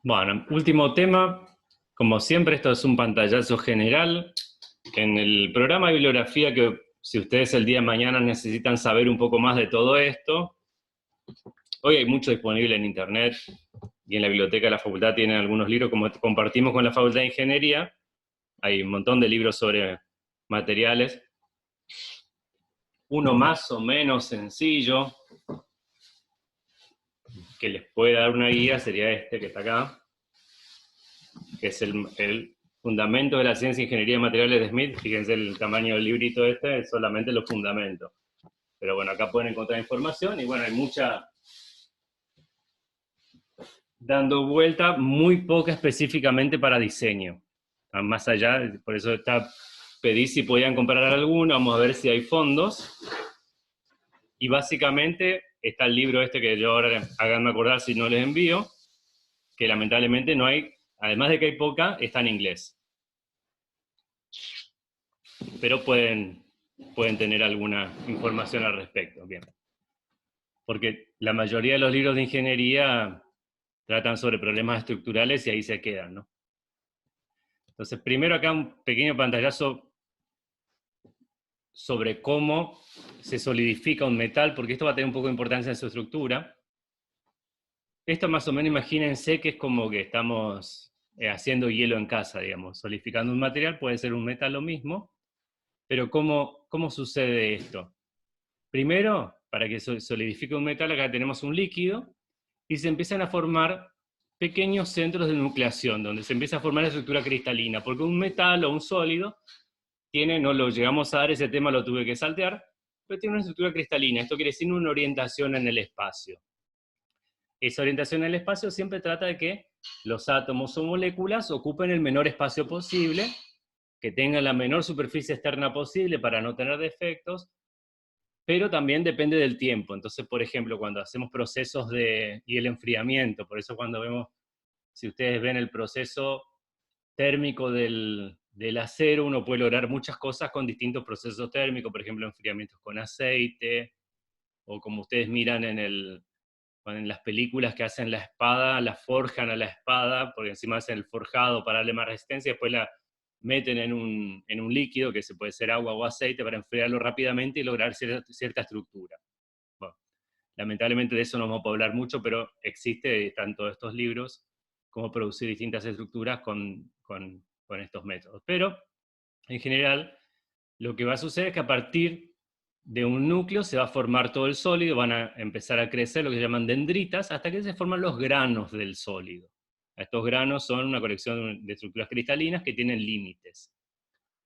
Bueno, último tema. Como siempre, esto es un pantallazo general. En el programa de bibliografía, que si ustedes el día de mañana necesitan saber un poco más de todo esto, hoy hay mucho disponible en Internet y en la biblioteca de la facultad tienen algunos libros, como compartimos con la Facultad de Ingeniería. Hay un montón de libros sobre materiales. Uno más o menos sencillo, que les puede dar una guía, sería este que está acá, que es el Fundamento de la Ciencia e Ingeniería de Materiales de Smith. Fíjense el tamaño del librito este, es solamente los fundamentos. Pero bueno, acá pueden encontrar información y bueno, hay mucha dando vuelta, muy poca específicamente para diseño. Más allá, por eso pedí si podían comprar alguno, vamos a ver si hay fondos. Y básicamente está el libro este que yo ahora, háganme acordar si no les envío, que lamentablemente no hay, además de que hay poca, está en inglés. Pero pueden tener alguna información al respecto. Bien. Porque la mayoría de los libros de ingeniería tratan sobre problemas estructurales y ahí se quedan, ¿no? Entonces, primero acá un pequeño pantallazo sobre cómo se solidifica un metal, porque esto va a tener un poco de importancia en su estructura. Esto más o menos imagínense que es como que estamos haciendo hielo en casa, digamos, solidificando un material, puede ser un metal lo mismo, pero ¿cómo sucede esto? Primero, para que solidifique un metal, acá tenemos un líquido, y se empiezan a formar pequeños centros de nucleación, donde se empieza a formar la estructura cristalina, porque un metal o un sólido tiene, no lo llegamos a dar, ese tema lo tuve que saltear, pero tiene una estructura cristalina, esto quiere decir una orientación en el espacio. Esa orientación en el espacio siempre trata de que los átomos o moléculas ocupen el menor espacio posible, que tengan la menor superficie externa posible para no tener defectos, pero también depende del tiempo. Entonces, por ejemplo, cuando hacemos procesos y el enfriamiento, por eso cuando vemos, si ustedes ven el proceso térmico del acero, uno puede lograr muchas cosas con distintos procesos térmicos, por ejemplo, enfriamientos con aceite, o como ustedes miran en las películas que hacen la espada, la forjan a la espada, porque encima hacen el forjado para darle más resistencia, después la meten en un líquido, que se puede ser agua o aceite, para enfriarlo rápidamente y lograr cierta estructura. Bueno, lamentablemente de eso no vamos a poder hablar mucho, pero existe tanto estos libros como producir distintas estructuras con estos métodos. Pero, en general, lo que va a suceder es que a partir de un núcleo se va a formar todo el sólido, van a empezar a crecer lo que se llaman dendritas, hasta que se forman los granos del sólido. Estos granos son una colección de estructuras cristalinas que tienen límites.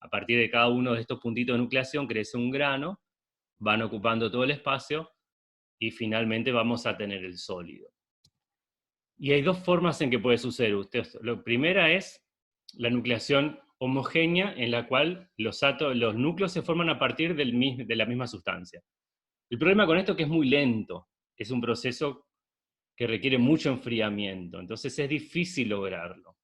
A partir de cada uno de estos puntitos de nucleación crece un grano, van ocupando todo el espacio, y finalmente vamos a tener el sólido. Y hay dos formas en que puede suceder. La primera es la nucleación homogénea, en la cual los núcleos se forman a partir de la misma sustancia. El problema con esto es que es muy lento, es un proceso que requiere mucho enfriamiento, entonces es difícil lograrlo.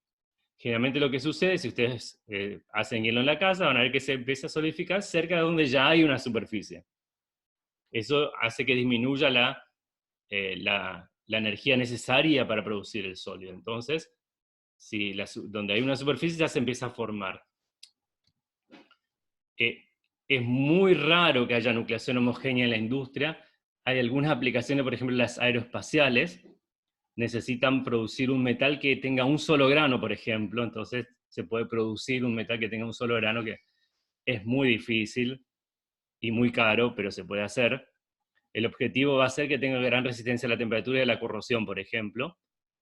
Generalmente lo que sucede, si ustedes hacen hielo en la casa, van a ver que se empieza a solidificar cerca de donde ya hay una superficie. Eso hace que disminuya la energía necesaria para producir el sólido. Entonces, donde hay una superficie ya se empieza a formar. Es muy raro que haya nucleación homogénea en la industria. Hay algunas aplicaciones, por ejemplo, las aeroespaciales, necesitan producir un metal que tenga un solo grano, por ejemplo, entonces se puede producir un metal que tenga un solo grano, que es muy difícil y muy caro, pero se puede hacer. El objetivo va a ser que tenga gran resistencia a la temperatura y a la corrosión, por ejemplo,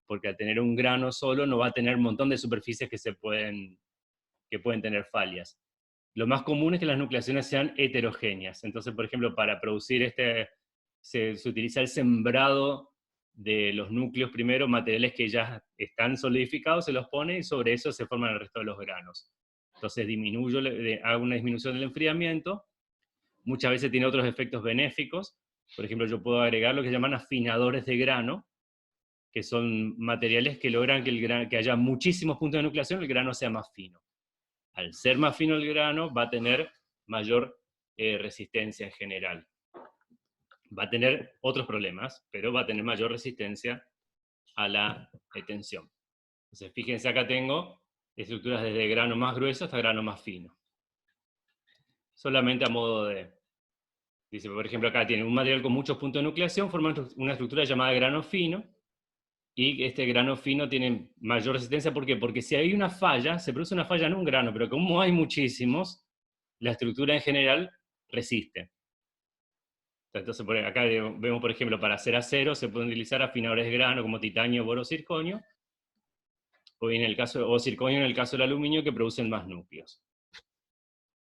porque al tener un grano solo no va a tener un montón de superficies que pueden tener fallas. Lo más común es que las nucleaciones sean heterogéneas. Entonces, por ejemplo, para producir se utiliza el sembrado de los núcleos primero, materiales que ya están solidificados, se los pone y sobre eso se forman el resto de los granos. Entonces hago una disminución del enfriamiento, muchas veces tiene otros efectos benéficos. Por ejemplo, yo puedo agregar lo que se llaman afinadores de grano, que son materiales que logran que haya muchísimos puntos de nucleación, el grano sea más fino. Al ser más fino el grano, va a tener mayor resistencia en general. Va a tener otros problemas, pero va a tener mayor resistencia a la tensión. Entonces, fíjense, acá tengo estructuras desde grano más grueso hasta grano más fino. Solamente a modo de... Dice, por ejemplo, acá tiene un material con muchos puntos de nucleación, forma una estructura llamada grano fino, y este grano fino tiene mayor resistencia. ¿Por qué? Porque si hay una falla, se produce una falla en un grano, pero como hay muchísimos, la estructura en general resiste. Entonces, acá vemos, por ejemplo, para hacer acero se pueden utilizar afinadores de grano como titanio, boro, circonio, o circonio en el caso del aluminio, que producen más núcleos.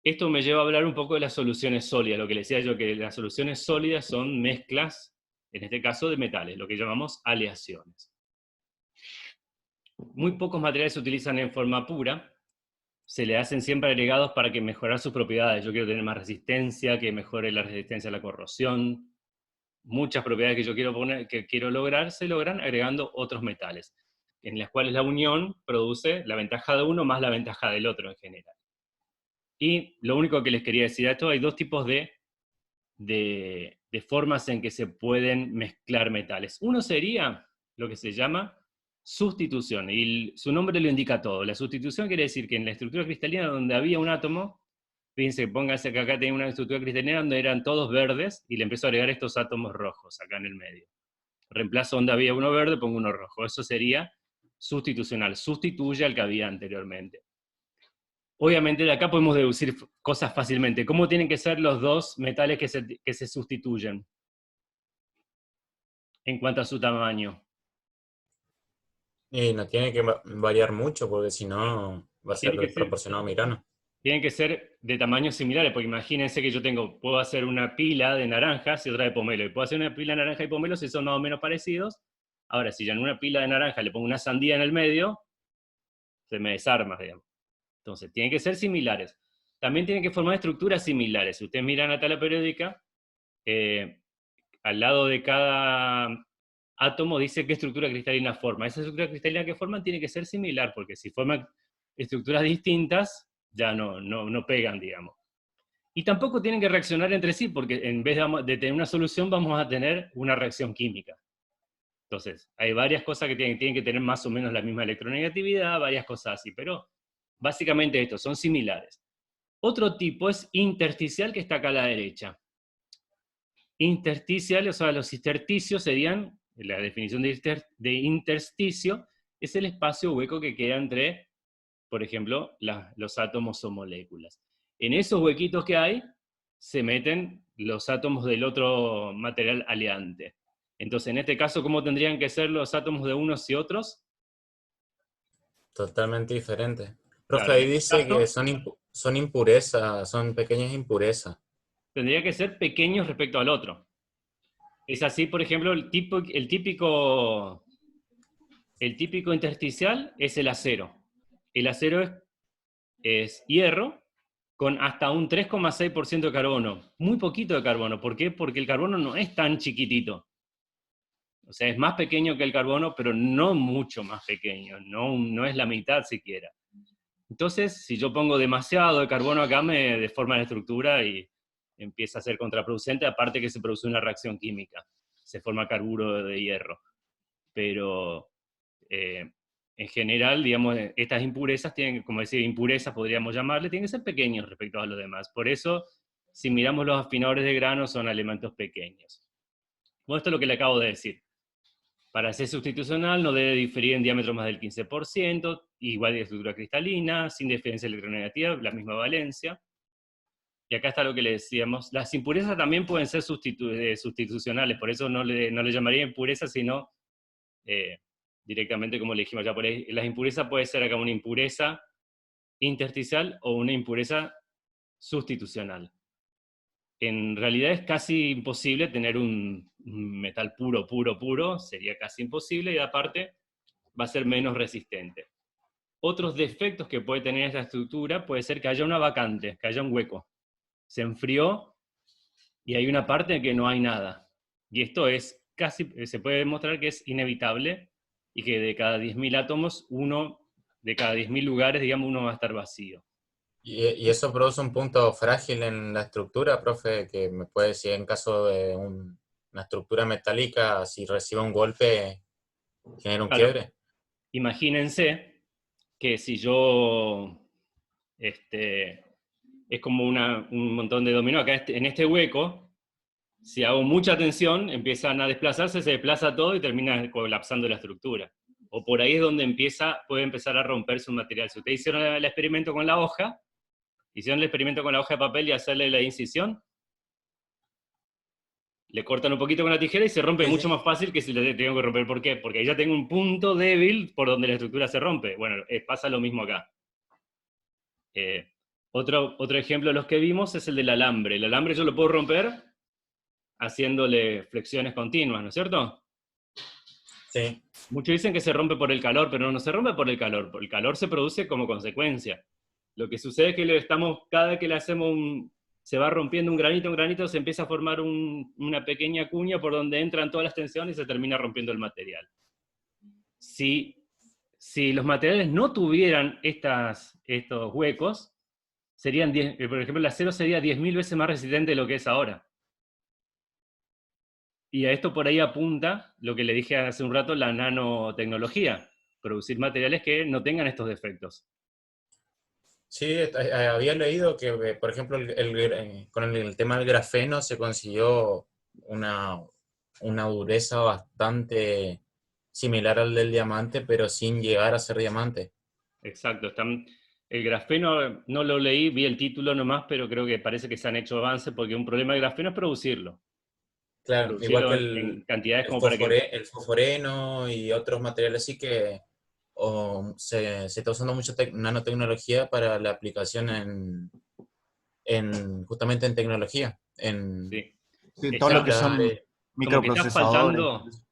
Esto me lleva a hablar un poco de las soluciones sólidas, lo que les decía yo, que las soluciones sólidas son mezclas, en este caso de metales, lo que llamamos aleaciones. Muy pocos materiales se utilizan en forma pura, se le hacen siempre agregados para que mejorar sus propiedades. Yo quiero tener más resistencia, que mejore la resistencia a la corrosión. Muchas propiedades que yo quiero lograr, se logran agregando otros metales, en las cuales la unión produce la ventaja de uno más la ventaja del otro en general. Y lo único que les quería decir a esto, hay dos tipos de formas en que se pueden mezclar metales. Uno sería lo que se llama sustitución, y su nombre lo indica todo. La sustitución quiere decir que en la estructura cristalina donde había un átomo, fíjense, pónganse que acá tenía una estructura cristalina donde eran todos verdes, y le empiezo a agregar estos átomos rojos acá en el medio. Reemplazo donde había uno verde, pongo uno rojo. Eso sería sustitucional, sustituye al que había anteriormente. Obviamente de acá podemos deducir cosas fácilmente. ¿Cómo tienen que ser los dos metales que se sustituyen en cuanto a su tamaño? Y no tiene que variar mucho, porque si no va a ser Tienen que ser, desproporcionado a mi grano. tienen que ser de tamaños similares, porque imagínense que puedo hacer una pila de naranjas y otra de pomelo, y puedo hacer una pila de naranja y pomelo si son más o menos parecidos. Ahora, si ya en una pila de naranja le pongo una sandía en el medio, se me desarma, digamos. Entonces, tienen que ser similares. También tienen que formar estructuras similares. Si ustedes miran la tabla periódica, al lado de cada átomo dice qué estructura cristalina forma. Esa estructura cristalina que forman tiene que ser similar, porque si forman estructuras distintas, ya no pegan, digamos. Y tampoco tienen que reaccionar entre sí, porque en vez de tener una solución, vamos a tener una reacción química. Entonces, hay varias cosas que tienen que tener más o menos la misma electronegatividad, varias cosas así, pero básicamente estos son similares. Otro tipo es intersticial, que está acá a la derecha. Intersticial, o sea, los intersticios serían, la definición de intersticio, es el espacio hueco que queda entre, por ejemplo, los átomos o moléculas. En esos huequitos que hay, se meten los átomos del otro material aleante. Entonces, en este caso, ¿cómo tendrían que ser los átomos de unos y otros? Totalmente diferente. Profe, Claro, en ahí este dice que caso, son impurezas, son pequeñas impurezas. tendría que ser pequeños respecto al otro. Es así, por ejemplo, el típico intersticial es el acero. El acero es hierro con hasta un 3,6% de carbono. Muy poquito de carbono. ¿Por qué? Porque el carbono no es tan chiquitito. O sea, es más pequeño que el carbono, pero no mucho más pequeño. No es la mitad siquiera. Entonces, si yo pongo demasiado de carbono acá, me deforma la estructura y empieza a ser contraproducente, aparte que se produce una reacción química. Se forma carburo de hierro. Pero en general, digamos, estas impurezas tienen, como decir, impurezas podríamos llamarle, tienen que ser pequeños respecto a los demás. Por eso, si miramos los afinadores de grano, son elementos pequeños. Bueno, esto es lo que le acabo de decir. Para ser sustitucional no debe diferir en diámetro más del 15%, igual de estructura cristalina, sin diferencia electronegativa, la misma valencia. Y acá está lo que le decíamos. Las impurezas también pueden ser sustitucionales, por eso no le llamaría impureza, sino directamente como le dijimos ya por ahí. Las impurezas puede ser acá una impureza intersticial o una impureza sustitucional. En realidad es casi imposible tener un metal puro, puro, puro, sería casi imposible, y aparte va a ser menos resistente. Otros defectos que puede tener esta estructura puede ser que haya una vacante, que haya un hueco. Se enfrió y hay una parte en que no hay nada. Y esto es casi, se puede demostrar que es inevitable y que de cada 10.000 átomos, de cada 10.000 lugares, digamos, uno va a estar vacío. Y eso produce un punto frágil en la estructura, profe, que me puede decir en caso de una estructura metálica, si recibe un golpe, genera un Claro, quiebre. imagínense que si yo, es como un montón de dominó, acá en este hueco, si hago mucha tensión, empiezan a desplazarse, se desplaza todo y termina colapsando la estructura. O por ahí es donde puede empezar a romperse un material. Si ustedes hicieron el experimento con la hoja, hicieron el experimento con la hoja de papel y hacerle la incisión, le cortan un poquito con la tijera y se rompe mucho más fácil que si le tengo que romper. ¿Por qué? Porque ahí ya tengo un punto débil por donde la estructura se rompe. Bueno, pasa lo mismo acá. Otro ejemplo de los que vimos es el del alambre. El alambre yo lo puedo romper haciéndole flexiones continuas, ¿no es cierto? Sí. Muchos dicen que se rompe por el calor, pero no se rompe por el calor. El calor se produce como consecuencia. Lo que sucede es que cada vez que le hacemos se va rompiendo un granito, se empieza a formar una pequeña cuña por donde entran todas las tensiones y se termina rompiendo el material. Si los materiales no tuvieran estos huecos, serían por ejemplo, el acero sería 10.000 veces más resistente de lo que es ahora. Y a esto por ahí apunta lo que le dije hace un rato, la nanotecnología, producir materiales que no tengan estos defectos. Sí, había leído que, por ejemplo, con el tema del grafeno se consiguió una dureza bastante similar al del diamante, pero sin llegar a ser diamante. Exacto. El grafeno no lo leí, vi el título nomás, pero creo que parece que se han hecho avances porque un problema del grafeno es producirlo. Claro, igual que En cantidades como para que... el fosforeno y otros materiales así que se está usando mucho nanotecnología para la aplicación justamente en tecnología, Sí. Sí, todo lo que son de- Como que microprocesadores.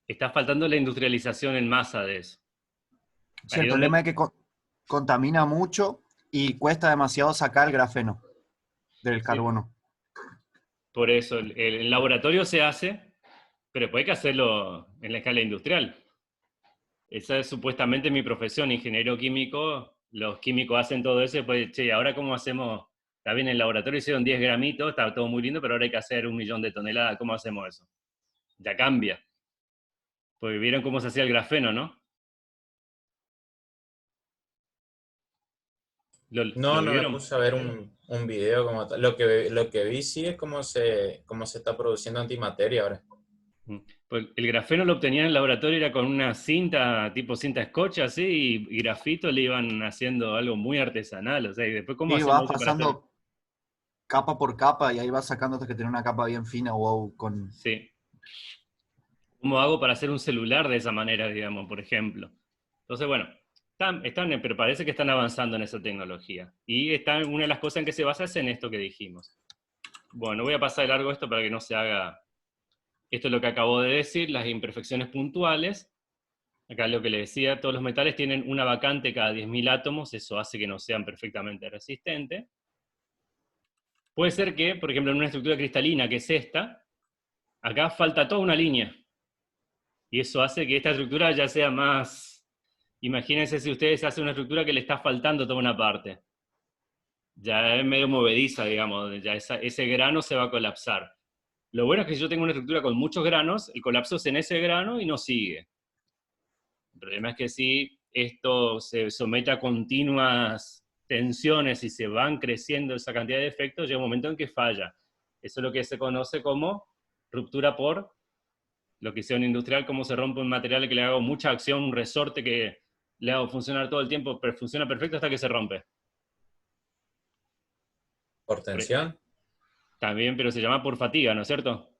está faltando la industrialización en masa de eso. Sí, Ahí el donde- problema es que contamina mucho y cuesta demasiado sacar el grafeno del Sí. carbono. Por eso, el laboratorio se hace, pero después hay que hacerlo en la escala industrial. Esa es supuestamente mi profesión, ingeniero químico. Los químicos hacen todo eso y después, che, ¿ahora cómo hacemos? Está bien, en el laboratorio hicieron 10 gramitos, está todo muy lindo, pero ahora hay que hacer 1.000.000 de toneladas. ¿Cómo hacemos eso? Ya cambia. Porque vieron cómo se hacía el grafeno, ¿no? No, ¿Lo no me vieron? puse a ver un video como tal. Lo que vi sí es cómo se está produciendo antimateria ahora. Pues el grafeno lo obtenían en el laboratorio, era con una cinta, tipo cinta scotch así, y grafito le iban haciendo algo muy artesanal, o sea, y después ¿cómo Y vas hacemos eso para hacer? pasando capa por capa y ahí vas sacando hasta que tiene una capa bien fina, wow, con... Sí. ¿Cómo hago para hacer un celular de esa manera, digamos, por ejemplo? Entonces, bueno, pero parece que están avanzando en esa tecnología. Y una de las cosas en que se basa es en esto que dijimos. Bueno, voy a pasar de largo esto para que no se haga... Esto es lo que acabo de decir, las imperfecciones puntuales. Acá lo que les decía, todos los metales tienen una vacante cada 10.000 átomos, eso hace que no sean perfectamente resistentes. Puede ser que, por ejemplo, en una estructura cristalina, que es esta, acá falta toda una línea. Y eso hace que esta estructura ya sea más... Imagínense si ustedes hacen una estructura que le está faltando toda una parte. Ya es medio movediza, digamos, ya ese grano se va a colapsar. Lo bueno es que si yo tengo una estructura con muchos granos, el colapso es en ese grano y no sigue. El problema es que si esto se somete a continuas tensiones y se van creciendo esa cantidad de efectos, llega un momento en que falla. Eso es lo que se conoce como ruptura por lo que sea un industrial, como se rompe un material que le hago mucha acción, un resorte que le hago funcionar todo el tiempo, pero funciona perfecto hasta que se rompe. ¿Por tensión? También, pero se llama por fatiga, ¿no es cierto?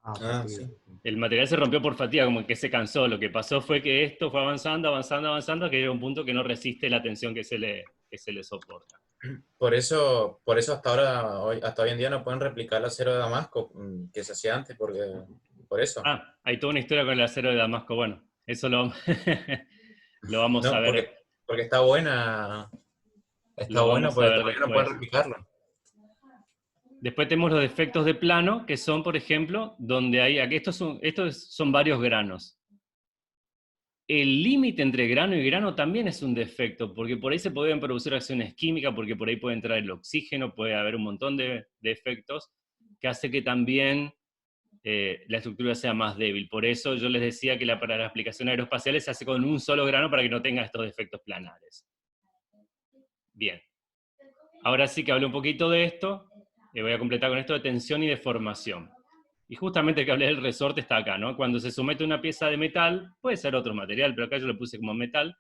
Ah, sí. El material se rompió por fatiga, como que se cansó. Lo que pasó fue que esto fue avanzando, avanzando, avanzando, que llega un punto que no resiste la tensión que se le soporta. Por eso hasta ahora, hasta hoy en día no pueden replicar el acero de Damasco que se hacía antes, por eso. Ah, hay toda una historia con el acero de Damasco. Bueno, eso lo, lo vamos a No, ver, porque está lo buena vamos a porque ver todavía no pueden después. replicarlo. Después tenemos los defectos de plano, que son, por ejemplo, donde hay, aquí estos son varios granos. El límite entre grano y grano también es un defecto, porque por ahí se pueden producir reacciones químicas, porque por ahí puede entrar el oxígeno, puede haber un montón de efectos, que hace que también la estructura sea más débil. Por eso yo les decía que para la aplicación aeroespacial se hace con un solo grano para que no tenga estos defectos planares. Bien. Ahora sí que hablé un poquito de esto, voy a completar con esto de tensión y deformación. Y justamente que hablé del resorte está acá, ¿no? Cuando se somete una pieza de metal, puede ser otro material, pero acá yo lo puse como metal,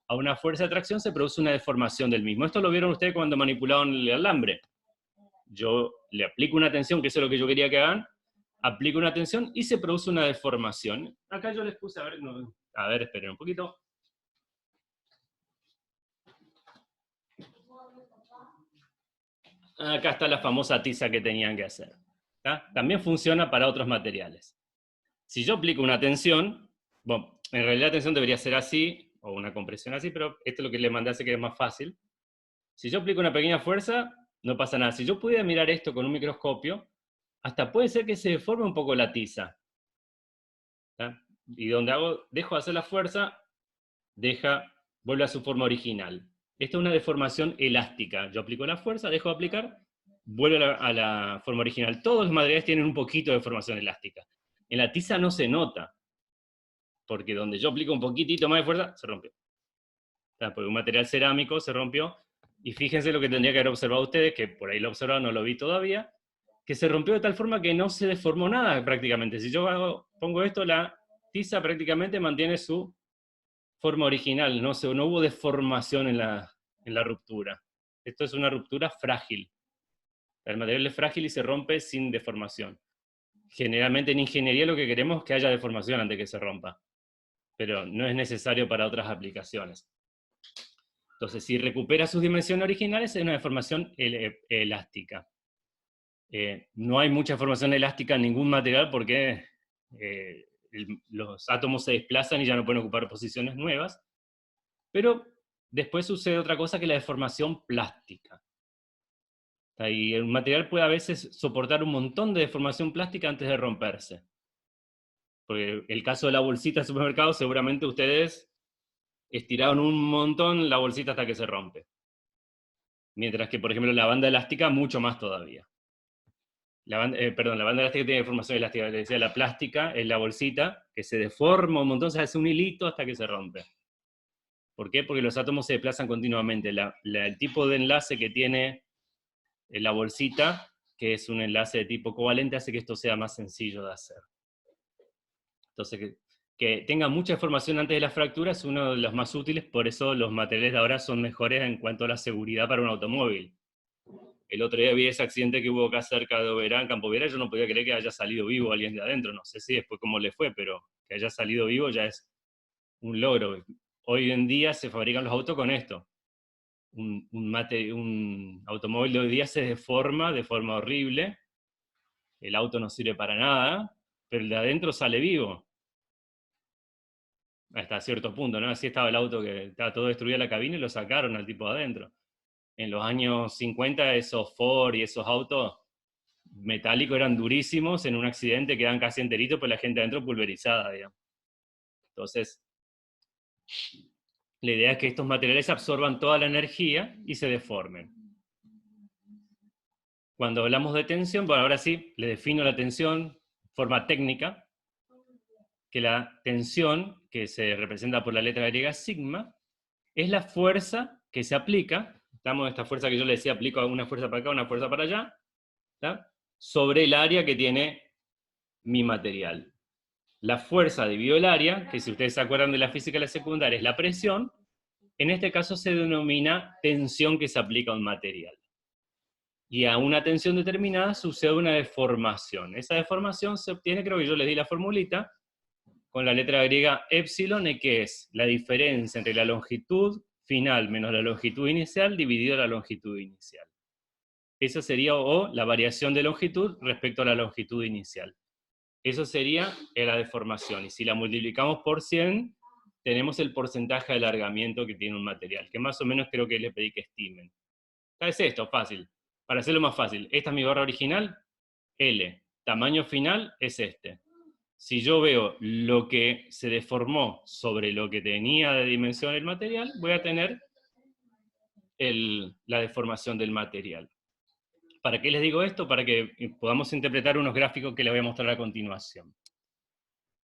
a una fuerza de tracción se produce una deformación del mismo. Esto lo vieron ustedes cuando manipulaban el alambre. Yo le aplico una tensión, que eso es lo que yo quería que hagan, aplico una tensión y se produce una deformación. Acá yo les puse, a ver, esperen un poquito. Acá está la famosa tiza que tenían que hacer. ¿Tá? También funciona para otros materiales. Si yo aplico una tensión, bueno, en realidad la tensión debería ser así, o una compresión así, pero esto es lo que le mandé hace que es más fácil. Si yo aplico una pequeña fuerza, no pasa nada. Si yo pudiera mirar esto con un microscopio, hasta puede ser que se deforme un poco la tiza. ¿Tá? Y donde dejo de hacer la fuerza, vuelve a su forma original. Esta es una deformación elástica. Yo aplico la fuerza, dejo de aplicar, vuelve a la forma original. Todos los materiales tienen un poquito de deformación elástica. En la tiza no se nota, porque donde yo aplico un poquitito más de fuerza, se rompió. Porque un material cerámico se rompió, y fíjense lo que tendría que haber observado ustedes, que por ahí lo observaron, no lo vi todavía, que se rompió de tal forma que no se deformó nada prácticamente. Si yo pongo esto, la tiza prácticamente mantiene su forma original, no hubo deformación en la ruptura. Esto es una ruptura frágil. El material es frágil y se rompe sin deformación. Generalmente en ingeniería lo que queremos es que haya deformación antes que se rompa, pero no es necesario para otras aplicaciones. Entonces, si recupera sus dimensiones originales, es una deformación elástica. No hay mucha deformación elástica en ningún material porque los átomos se desplazan y ya no pueden ocupar posiciones nuevas, pero después sucede otra cosa, que es la deformación plástica. Y el material puede a veces soportar un montón de deformación plástica antes de romperse. Porque el caso de la bolsita del supermercado, seguramente ustedes estiraron un montón la bolsita hasta que se rompe. Mientras que, por ejemplo, la banda elástica, mucho más todavía. La banda elástica tiene deformación elástica. Le decía, la plástica es la bolsita que se deforma un montón, se hace un hilito hasta que se rompe. ¿Por qué? Porque los átomos se desplazan continuamente. El tipo de enlace que tiene la bolsita, que es un enlace de tipo covalente, hace que esto sea más sencillo de hacer. Entonces, que tenga mucha información antes de la fractura es uno de los más útiles, por eso los materiales de ahora son mejores en cuanto a la seguridad para un automóvil. El otro día vi ese accidente que hubo acá cerca de Oberá, en Campo Viera, yo no podía creer que haya salido vivo alguien de adentro, no sé si después cómo le fue, pero que haya salido vivo ya es un logro. Hoy en día se fabrican los autos con esto. Un automóvil de hoy día se deforma de forma horrible, el auto no sirve para nada, pero el de adentro sale vivo. Hasta cierto punto, ¿no? Así estaba el auto, que estaba todo destruida la cabina y lo sacaron al tipo de adentro. En los años 50 esos Ford y esos autos metálicos eran durísimos, en un accidente quedan casi enteritos, pero la gente adentro pulverizada, digamos. Entonces, la idea es que estos materiales absorban toda la energía y se deformen. Cuando hablamos de tensión, bueno, ahora sí, le defino la tensión de forma técnica, que la tensión, que se representa por la letra griega sigma, es la fuerza que se aplica, estamos esta fuerza que yo le decía, aplico una fuerza para acá, una fuerza para allá, ¿tá? Sobre el área que tiene mi material. La fuerza dividido el área, que si ustedes se acuerdan de la física de la secundaria, es la presión, en este caso se denomina tensión que se aplica a un material. Y a una tensión determinada sucede una deformación. Esa deformación se obtiene, creo que yo les di la formulita, con la letra griega epsilon, que es la diferencia entre la longitud final menos la longitud inicial dividido la longitud inicial. Esa sería la variación de longitud respecto a la longitud inicial. Eso sería la deformación. Y si la multiplicamos por 100, tenemos el porcentaje de alargamiento que tiene un material, que más o menos creo que les pedí que estimen. Es esto, fácil. Para hacerlo más fácil, esta es mi barra original, L. Tamaño final es este. Si yo veo lo que se deformó sobre lo que tenía de dimensión el material, voy a tener la deformación del material. ¿Para qué les digo esto? Para que podamos interpretar unos gráficos que les voy a mostrar a continuación.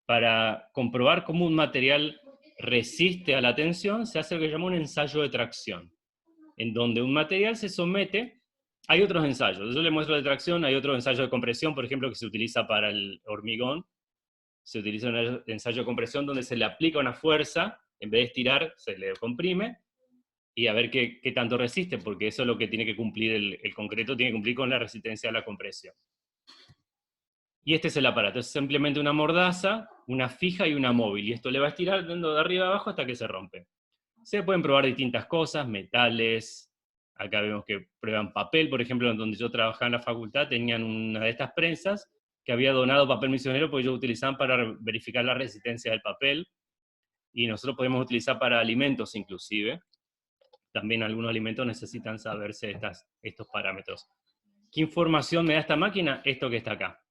Para comprobar cómo un material resiste a la tensión, se hace lo que se llama un ensayo de tracción, en donde un material se somete. Hay otros ensayos, yo les muestro de tracción, hay otro ensayo de compresión, por ejemplo, que se utiliza para el hormigón. Se utiliza un ensayo de compresión donde se le aplica una fuerza, en vez de estirar, se le comprime, y a ver qué tanto resiste, porque eso es lo que tiene que cumplir el concreto, tiene que cumplir con la resistencia a la compresión. Y este es el aparato, es simplemente una mordaza, una fija y una móvil, y esto le va a estirar de arriba a abajo hasta que se rompe. Se pueden probar distintas cosas, metales, acá vemos que prueban papel, por ejemplo, en donde yo trabajaba en la facultad, tenían una de estas prensas, que había donado papel misionero, porque ellos utilizaban para verificar la resistencia del papel, y nosotros podemos utilizar para alimentos inclusive. También algunos alimentos necesitan saberse estos parámetros. ¿Qué información me da esta máquina? Esto que está acá.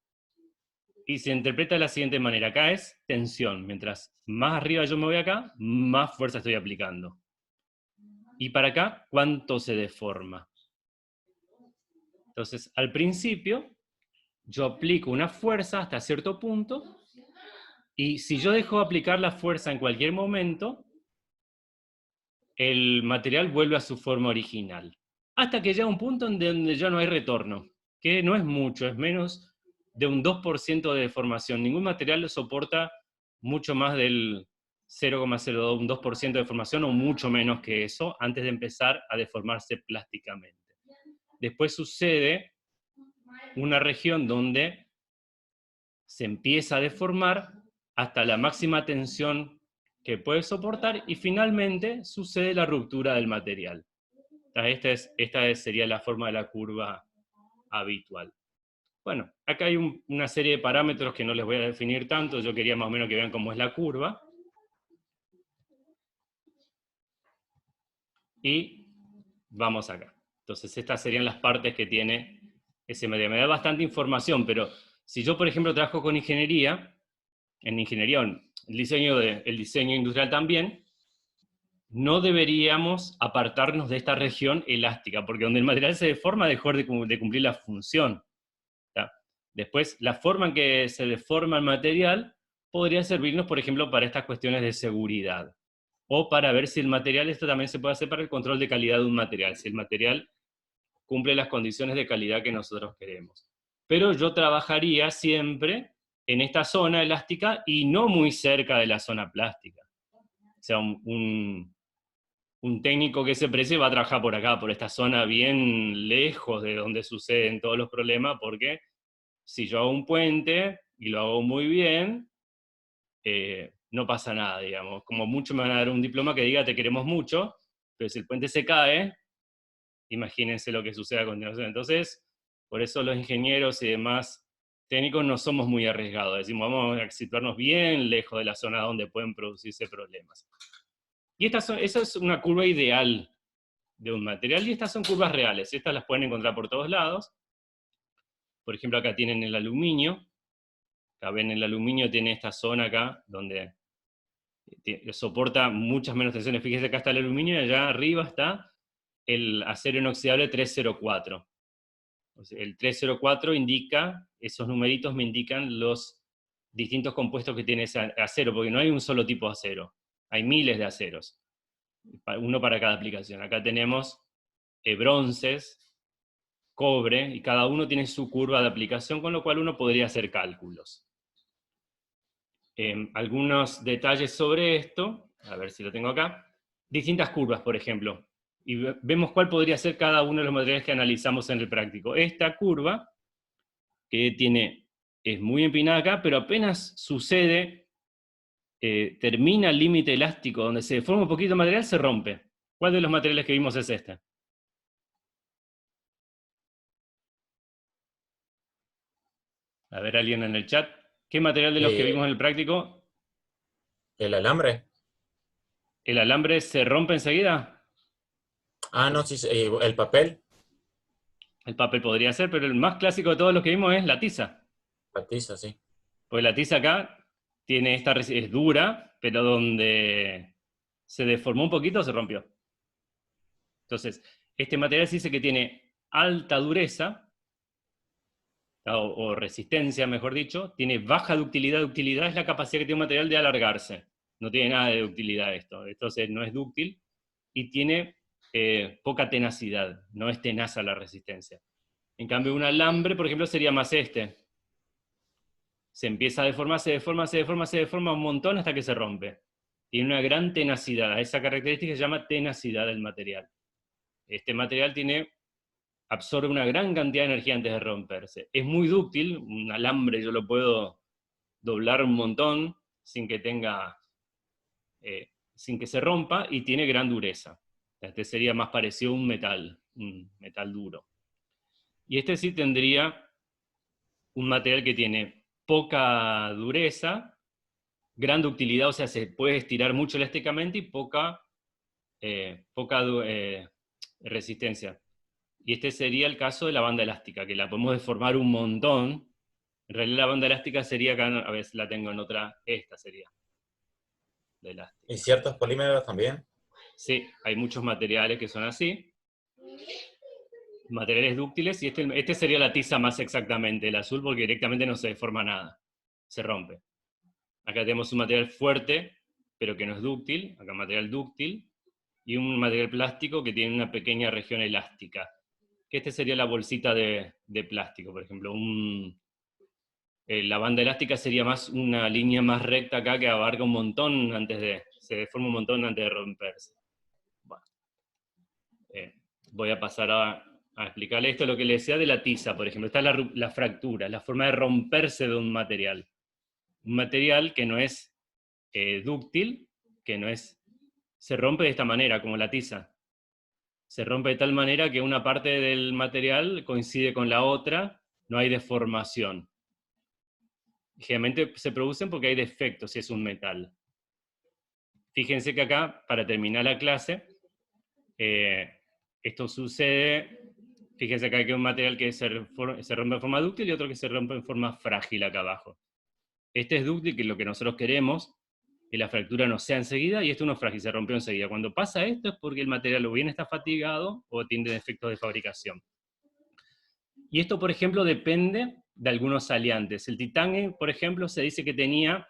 Y se interpreta de la siguiente manera. Acá es tensión. Mientras más arriba yo me voy acá, más fuerza estoy aplicando. Y para acá, ¿cuánto se deforma? Entonces, al principio, yo aplico una fuerza hasta cierto punto, y si yo dejo de aplicar la fuerza en cualquier momento, el material vuelve a su forma original. Hasta que llega un punto en donde ya no hay retorno, que no es mucho, es menos de un 2% de deformación. Ningún material lo soporta mucho más del 0,02, un 2% de deformación o mucho menos que eso, antes de empezar a deformarse plásticamente. Después sucede una región donde se empieza a deformar hasta la máxima tensión que puede soportar, y finalmente sucede la ruptura del material. Esta sería la forma de la curva habitual. Bueno, acá hay una serie de parámetros que no les voy a definir tanto, yo quería más o menos que vean cómo es la curva. Y vamos acá. Entonces estas serían las partes que tiene ese material. Me da bastante información, pero si yo, por ejemplo, trabajo con ingeniería, en ingeniería, el diseño industrial también, no deberíamos apartarnos de esta región elástica, porque donde el material se deforma dejó de cumplir la función. ¿Tá? Después, la forma en que se deforma el material podría servirnos, por ejemplo, para estas cuestiones de seguridad, o para ver si el material, esto también se puede hacer para el control de calidad de un material, si el material cumple las condiciones de calidad que nosotros queremos. Pero yo trabajaría siempre en esta zona elástica y no muy cerca de la zona plástica. O sea, un técnico que se precie va a trabajar por acá, por esta zona bien lejos de donde suceden todos los problemas, porque si yo hago un puente y lo hago muy bien, no pasa nada, digamos. Como mucho me van a dar un diploma que diga te queremos mucho, pero si el puente se cae, imagínense lo que sucede a continuación. Entonces, por eso los ingenieros y demás técnicos no somos muy arriesgados. Decimos, vamos a situarnos bien lejos de la zona donde pueden producirse problemas. Y esa es una curva ideal de un material, y estas son curvas reales. Estas las pueden encontrar por todos lados. Por ejemplo, acá tienen el aluminio. Acá ven, el aluminio tiene esta zona acá, donde soporta muchas menos tensiones. Fíjense, acá está el aluminio, y allá arriba está el acero inoxidable 304. O sea, el 304 indica, esos numeritos me indican los distintos compuestos que tiene ese acero, porque no hay un solo tipo de acero, hay miles de aceros, uno para cada aplicación. Acá tenemos bronces, cobre, y cada uno tiene su curva de aplicación, con lo cual uno podría hacer cálculos. Algunos detalles sobre esto, a ver si lo tengo acá. Distintas curvas, por ejemplo, y vemos cuál podría ser cada uno de los materiales que analizamos en el práctico. Esta curva, que es muy empinada acá, pero apenas sucede, termina el límite elástico, donde se deforma un poquito el material, se rompe. ¿Cuál de los materiales que vimos es este? A ver, alguien en el chat. ¿Qué material de los que vimos en el práctico? ¿El alambre? ¿El alambre se rompe enseguida? Ah, no, sí, el papel. El papel podría ser, pero el más clásico de todos los que vimos es la tiza. La tiza, sí. Pues la tiza acá es dura, pero donde se deformó un poquito se rompió. Entonces, este material se dice que tiene alta dureza, o resistencia, mejor dicho, tiene baja ductilidad. Ductilidad es la capacidad que tiene un material de alargarse. No tiene nada de ductilidad esto. Entonces no es dúctil y tiene poca tenacidad. No es tenaza la resistencia. En cambio, un alambre, por ejemplo, sería más este. Se empieza a deformar, se deforma, se deforma, se deforma un montón hasta que se rompe. Tiene una gran tenacidad. Esa característica se llama tenacidad del material. Este material absorbe una gran cantidad de energía antes de romperse. Es muy dúctil, un alambre yo lo puedo doblar un montón sin que sin que se rompa, y tiene gran dureza. Este sería más parecido a un metal duro. Y este sí tendría un material que tiene poca dureza, gran ductilidad, o sea, se puede estirar mucho elásticamente, y poca resistencia. Y este sería el caso de la banda elástica, que la podemos deformar un montón. En realidad la banda elástica sería acá, a ver si la tengo en otra, esta sería la elástica. ¿Y ciertos polímeros también? Sí, hay muchos materiales que son así. Materiales dúctiles, y este sería la tiza más exactamente, el azul, porque directamente no se deforma nada, se rompe. Acá tenemos un material fuerte, pero que no es dúctil, acá material dúctil, y un material plástico que tiene una pequeña región elástica. Que este sería la bolsita de plástico, por ejemplo. La banda elástica sería más una línea más recta acá que abarca un montón se deforma un montón antes de romperse. Bueno, voy a pasar a explicarle esto, lo que le decía de la tiza, por ejemplo. Está la fractura, la forma de romperse de un material. Un material que no es dúctil, se rompe de esta manera, como la tiza. Se rompe de tal manera que una parte del material coincide con la otra, no hay deformación. Generalmente se producen porque hay defectos si es un metal. Fíjense que acá, para terminar la clase, esto sucede, fíjense que hay un material que se rompe en forma dúctil y otro que se rompe en forma frágil acá abajo. Este es dúctil, que es lo que nosotros queremos, que la fractura no sea enseguida, y esto no es frágil, se rompió enseguida. Cuando pasa esto es porque el material o bien está fatigado o tiene defectos de fabricación. Y esto, por ejemplo, depende de algunos aliantes. El titanio, por ejemplo, se dice que tenía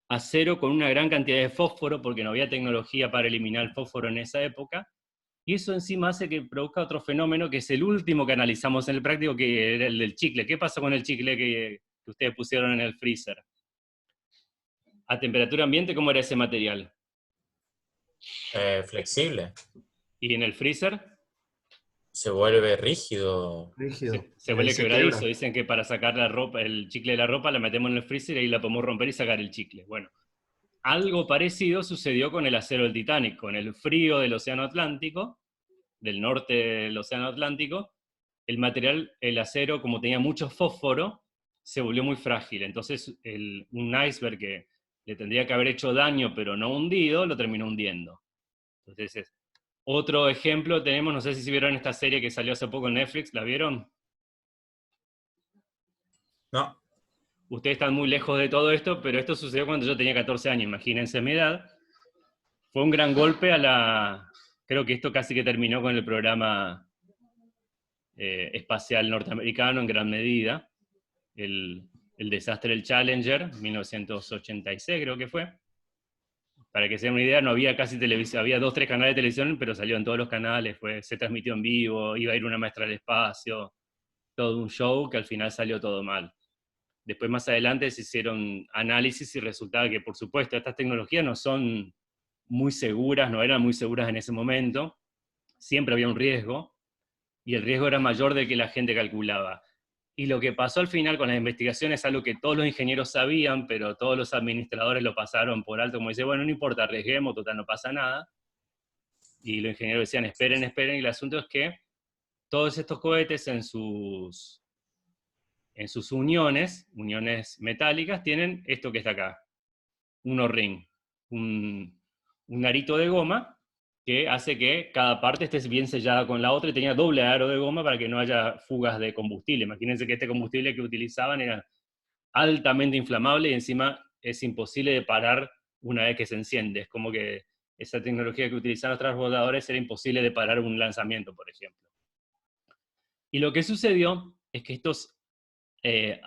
acero con una gran cantidad de fósforo, porque no había tecnología para eliminar el fósforo en esa época, y eso encima hace que produzca otro fenómeno, que es el último que analizamos en el práctico, que era el del chicle. ¿Qué pasa con el chicle que ustedes pusieron en el freezer? A temperatura ambiente, ¿cómo era ese material? Flexible. ¿Y en el freezer? Se vuelve rígido. Rígido. Se Y ahí vuelve se quebradizo. quiebra. Dicen que para sacar la ropa, el chicle de la ropa, la metemos en el freezer y ahí la podemos romper y sacar el chicle. Bueno, algo parecido sucedió con el acero del Titanic, con el frío del Océano Atlántico, del norte del Océano Atlántico. El material, el acero, como tenía mucho fósforo, se volvió muy frágil. Entonces, un iceberg que le tendría que haber hecho daño, pero no hundido, lo terminó hundiendo. Entonces, otro ejemplo tenemos, no sé si vieron esta serie que salió hace poco en Netflix, ¿la vieron? No. Ustedes están muy lejos de todo esto, pero esto sucedió cuando yo tenía 14 años, imagínense mi edad. Fue un gran golpe creo que esto casi que terminó con el programa espacial norteamericano en gran medida. El desastre del Challenger, 1986 creo que fue. Para que se den una idea, no había casi televisión, había 2 o 3 canales de televisión, pero salió en todos los canales, se transmitió en vivo, iba a ir una maestra al espacio, todo un show que al final salió todo mal. Después más adelante se hicieron análisis y resultaba que, por supuesto, estas tecnologías no son muy seguras, no eran muy seguras en ese momento, siempre había un riesgo, y el riesgo era mayor del que la gente calculaba. Y lo que pasó al final con las investigaciones es algo que todos los ingenieros sabían, pero todos los administradores lo pasaron por alto, como dice, bueno, no importa, arriesguemos, total, no pasa nada. Y los ingenieros decían, esperen, esperen, y el asunto es que todos estos cohetes en sus uniones metálicas, tienen esto que está acá, un O-ring, un arito de goma, que hace que cada parte esté bien sellada con la otra, y tenía doble aro de goma para que no haya fugas de combustible. Imagínense que este combustible que utilizaban era altamente inflamable y encima es imposible de parar una vez que se enciende. Es como que esa tecnología que utilizaban los transbordadores era imposible de parar un lanzamiento, por ejemplo. Y lo que sucedió es que estos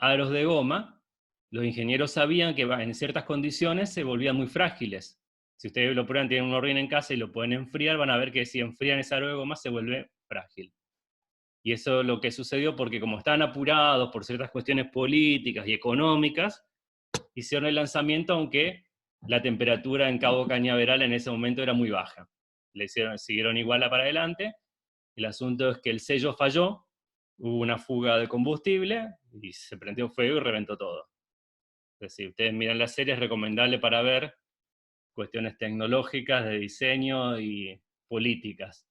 aros de goma, los ingenieros sabían que en ciertas condiciones se volvían muy frágiles. Si ustedes lo prueban, tienen un horrín en casa y lo pueden enfriar, van a ver que si enfrían ese aro de goma se vuelve frágil. Y eso es lo que sucedió porque como estaban apurados por ciertas cuestiones políticas y económicas, hicieron el lanzamiento aunque la temperatura en Cabo Cañaveral en ese momento era muy baja. Siguieron igual para adelante. El asunto es que el sello falló, hubo una fuga de combustible y se prendió fuego y reventó todo. Entonces, si ustedes miran la serie, es recomendable para ver cuestiones tecnológicas, de diseño y políticas.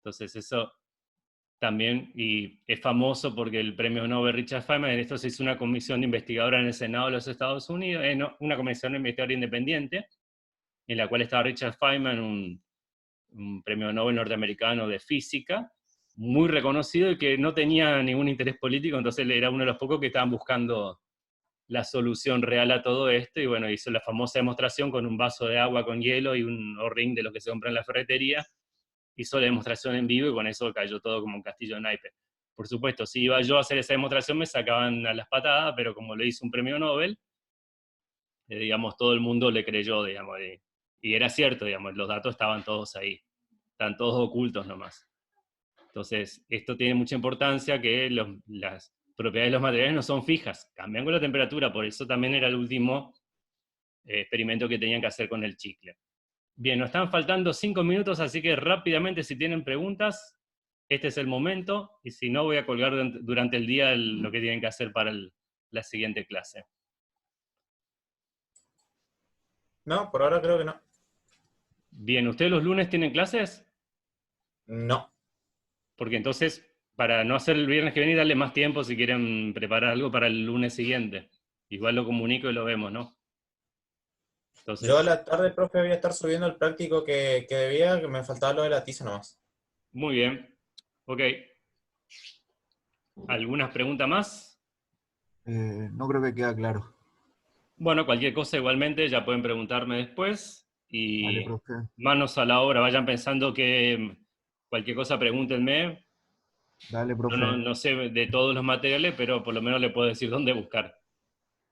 Entonces eso también, y es famoso porque el premio Nobel Richard Feynman, en esto se hizo una comisión investigadora en el Senado de los Estados Unidos, una comisión investigadora independiente, en la cual estaba Richard Feynman, un premio Nobel norteamericano de física, muy reconocido y que no tenía ningún interés político, entonces él era uno de los pocos que estaban buscando la solución real a todo esto, y bueno, hizo la famosa demostración con un vaso de agua con hielo y un O-ring de los que se compran en la ferretería, hizo la demostración en vivo y con eso cayó todo como un castillo de naipes. Por supuesto, si iba yo a hacer esa demostración me sacaban a las patadas, pero como le hizo un premio Nobel, digamos, todo el mundo le creyó, digamos, y era cierto, digamos, los datos estaban todos ahí, están todos ocultos nomás. Entonces, esto tiene mucha importancia, que las propiedades de los materiales no son fijas, cambian con la temperatura, por eso también era el último experimento que tenían que hacer con el chicle. Bien, nos están faltando 5 minutos, así que rápidamente si tienen preguntas, este es el momento, y si no voy a colgar durante el día lo que tienen que hacer para la siguiente clase. No, por ahora creo que no. Bien, ¿ustedes los lunes tienen clases? No. Porque entonces, para no hacer el viernes que viene, darle más tiempo si quieren preparar algo para el lunes siguiente. Igual lo comunico y lo vemos, ¿no? Entonces, Yo a la tarde, profe, voy a estar subiendo el práctico que debía, que me faltaba lo de la tiza nomás. muy bien. Ok. ¿Algunas preguntas más? No creo que quede claro. Bueno, cualquier cosa igualmente ya pueden preguntarme después. Dale, Y profe. manos a la obra, vayan pensando que cualquier cosa pregúntenme. Dale, Yo profe. no sé de todos los materiales, pero por lo menos le puedo decir dónde buscar.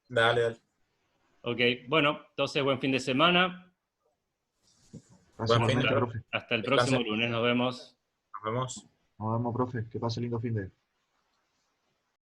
Dale, dale. Ok, bueno, entonces buen fin de semana. Gracias Buen fin de igualmente, Hasta, profe. hasta el próximo descanse. lunes, nos vemos. Nos vemos. Nos vemos, profe. Que pase lindo fin de.